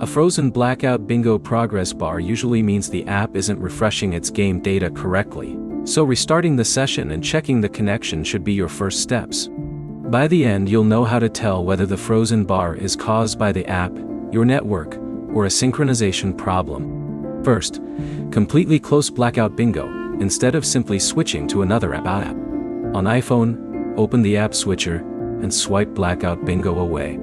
A frozen Blackout Bingo progress bar usually means the app isn't refreshing its game data correctly, so restarting the session and checking the connection should be your first steps. By the end, you'll know how to tell whether the frozen bar is caused by the app, your network, or a synchronization problem. First, completely close Blackout Bingo, instead of simply switching to another app. On iPhone, open the app switcher and swipe Blackout Bingo away.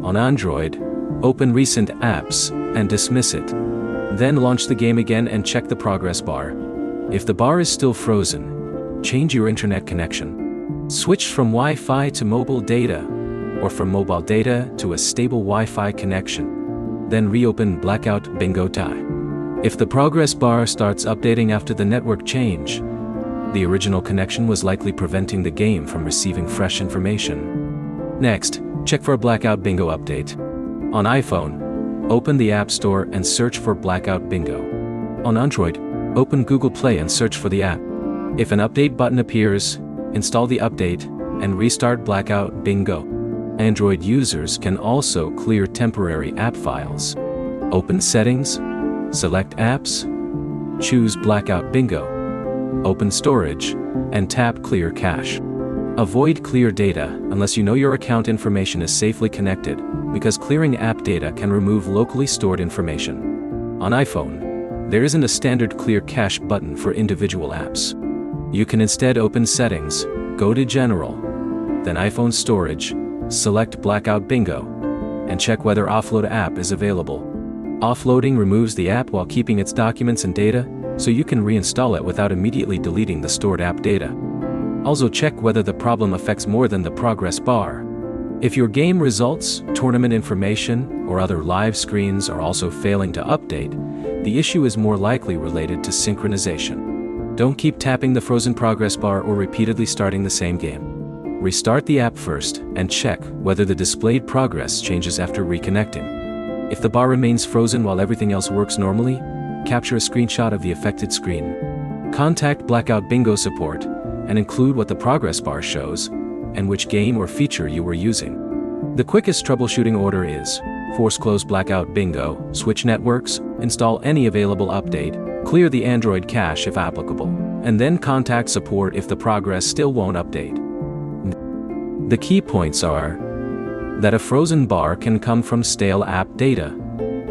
On Android, open recent apps and dismiss it. Then launch the game again and check the progress bar. If the bar is still frozen, change your internet connection. Switch from Wi-Fi to mobile data, or from mobile data to a stable Wi-Fi connection. Then reopen Blackout Bingo tie. If the progress bar starts updating after the network change, the original connection was likely preventing the game from receiving fresh information. Next, check for a Blackout Bingo update. On iPhone, open the App Store and search for Blackout Bingo. On Android, open Google Play and search for the app. If an update button appears, install the update and restart Blackout Bingo. Android users can also clear temporary app files. Open Settings, select Apps, choose Blackout Bingo, open Storage, and tap Clear Cache. Avoid clear data unless you know your account information is safely connected, because clearing app data can remove locally stored information. On iPhone, there isn't a standard Clear Cache button for individual apps. You can instead open Settings, go to General, then iPhone Storage, select Blackout Bingo, and check whether Offload app is available. Offloading removes the app while keeping its documents and data, so you can reinstall it without immediately deleting the stored app data. Also check whether the problem affects more than the progress bar. If your game results, tournament information, or other live screens are also failing to update, the issue is more likely related to synchronization. Don't keep tapping the frozen progress bar or repeatedly starting the same game. Restart the app first and check whether the displayed progress changes after reconnecting. If the bar remains frozen while everything else works normally, capture a screenshot of the affected screen. Contact Blackout Bingo support and include what the progress bar shows and which game or feature you were using. The quickest troubleshooting order is: force close Blackout Bingo, switch networks, install any available update, clear the Android cache if applicable, and then contact support if the progress still won't update. The key points are that a frozen bar can come from stale app data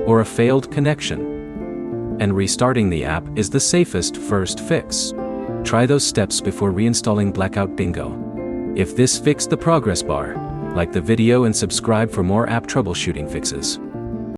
or a failed connection, and restarting the app is the safest first fix. Try those steps before reinstalling Blackout Bingo. If this fixed the progress bar, like the video and subscribe for more app troubleshooting fixes.